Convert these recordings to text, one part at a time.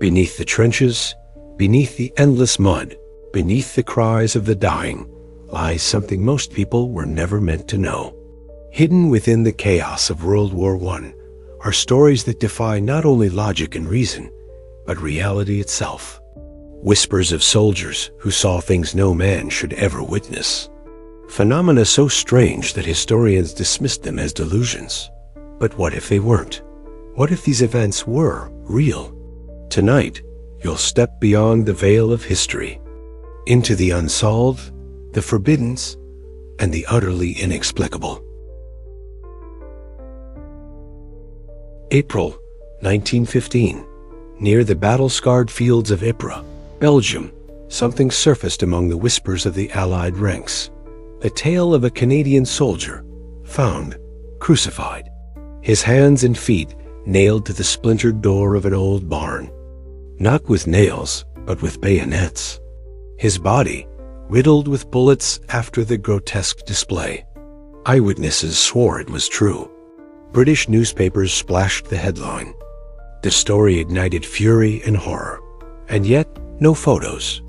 Beneath the trenches, beneath the endless mud, beneath the cries of the dying, lies something most people were never meant to know. Hidden within the chaos of World War I are stories that defy not only logic and reason, but reality itself. Whispers of soldiers who saw things no man should ever witness. Phenomena so strange that historians dismissed them as delusions. But what if they weren't? What if these events were real? Tonight, you'll step beyond the veil of history, into the unsolved, the forbidden, and the utterly inexplicable. April 1915. Near the battle-scarred fields of Ypres, Belgium, something surfaced among the whispers of the Allied ranks. The tale of a Canadian soldier, found crucified, his hands and feet nailed to the splintered door of an old barn. Not with nails, but with bayonets. His body riddled with bullets after the grotesque display. Eyewitnesses swore it was true. British newspapers splashed the headline. The story ignited fury and horror. And yet, no photos,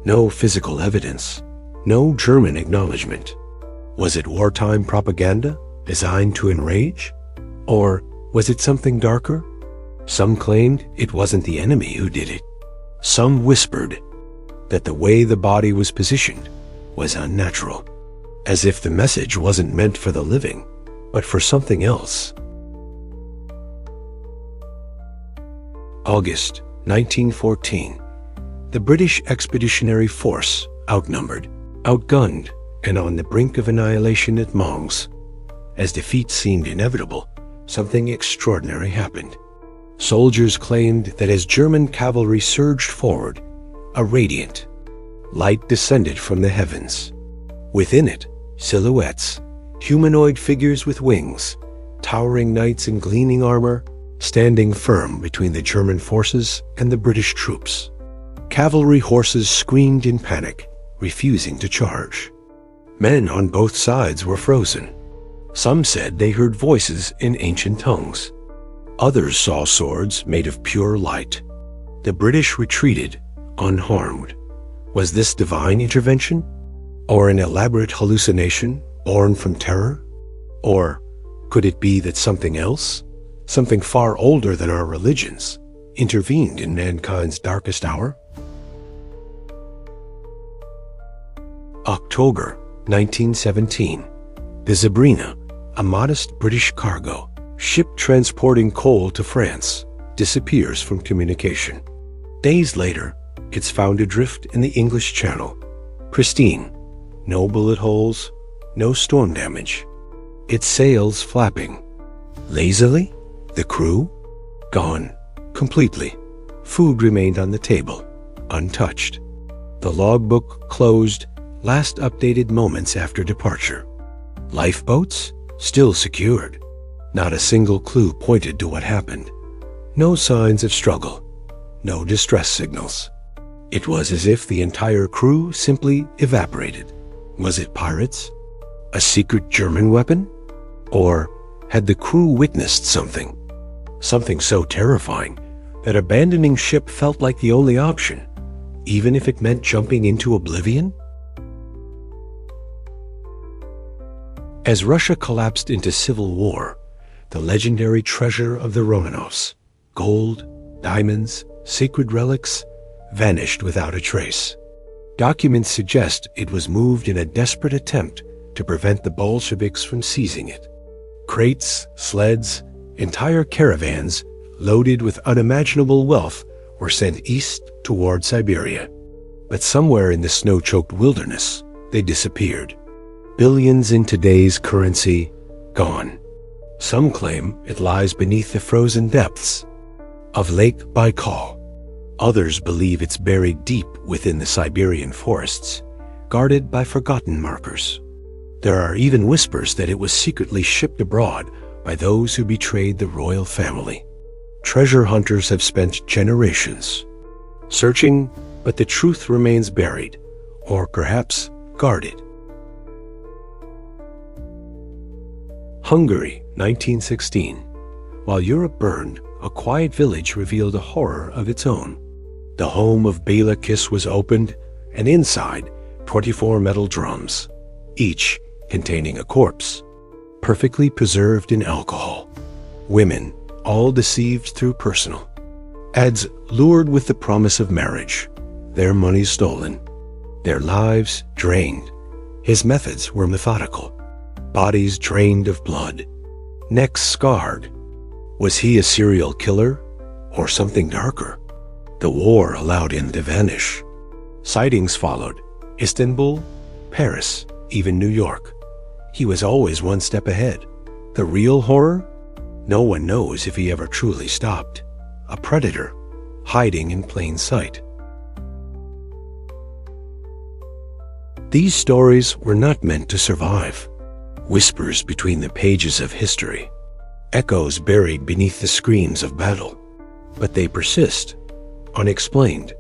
no physical evidence, no German acknowledgement. Was it wartime propaganda designed to enrage? Or was it something darker? Some claimed it wasn't the enemy who did it. Some whispered that the way the body was positioned was unnatural, as if the message wasn't meant for the living, but for something else. August 1914. The British Expeditionary Force, outnumbered, outgunned, and on the brink of annihilation at Mons. As defeat seemed inevitable, something extraordinary happened. Soldiers claimed that as German cavalry surged forward, a radiant light descended from the heavens. Within it, silhouettes, humanoid figures with wings, towering knights in gleaming armor, standing firm between the German forces and the British troops. Cavalry horses screamed in panic, refusing to charge. Men on both sides were frozen. Some said they heard voices in ancient tongues. Others saw swords made of pure light. The British retreated, unharmed. Was this divine intervention? Or an elaborate hallucination born from terror? Or could it be that something else, something far older than our religions, intervened in mankind's darkest hour? October 1917. The Zabrina, a modest British cargo ship transporting coal to France, disappears from communication. Days later, it's found adrift in the English Channel. Pristine, no bullet holes, no storm damage. Its sails flapping. Lazily, the crew? Gone, completely. Food remained on the table, untouched. The logbook closed, last updated moments after departure. Lifeboats? Still secured. Not a single clue pointed to what happened. No signs of struggle. No distress signals. It was as if the entire crew simply evaporated. Was it pirates? A secret German weapon? Or had the crew witnessed something? Something so terrifying that abandoning ship felt like the only option, even if it meant jumping into oblivion? As Russia collapsed into civil war, the legendary treasure of the Romanovs, gold, diamonds, sacred relics, vanished without a trace. Documents suggest it was moved in a desperate attempt to prevent the Bolsheviks from seizing it. Crates, sleds, entire caravans loaded with unimaginable wealth were sent east toward Siberia. But somewhere in the snow-choked wilderness, they disappeared. Billions in today's currency, gone. Some claim it lies beneath the frozen depths of Lake Baikal. Others believe it's buried deep within the Siberian forests, guarded by forgotten markers. There are even whispers that it was secretly shipped abroad by those who betrayed the royal family. Treasure hunters have spent generations searching, but the truth remains buried, or perhaps guarded. Hungary, 1916. While Europe burned, a quiet village revealed a horror of its own. The home of Bela Kiss was opened, and inside, 24 metal drums, each containing a corpse, perfectly preserved in alcohol. Women, all deceived through personal ads, lured with the promise of marriage, their money stolen, their lives drained. His methods were methodical, bodies drained of blood, necks scarred. Was he a serial killer or something darker? The war allowed him to vanish. Sightings followed: Istanbul, Paris, even New York. He was always one step ahead. The real horror? No one knows if he ever truly stopped. A predator, hiding in plain sight. These stories were not meant to survive. Whispers between the pages of history, echoes buried beneath the screams of battle. But they persist, unexplained,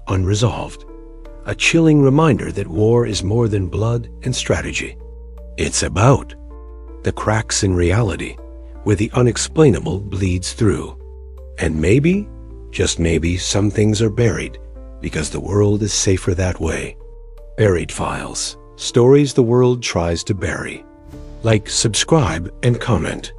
unresolved. A chilling reminder that war is more than blood and strategy. It's about the cracks in reality, where the unexplainable bleeds through. And maybe, just maybe, some things are buried because the world is safer that way. Buried Files, stories the world tries to bury. Like, subscribe, and comment.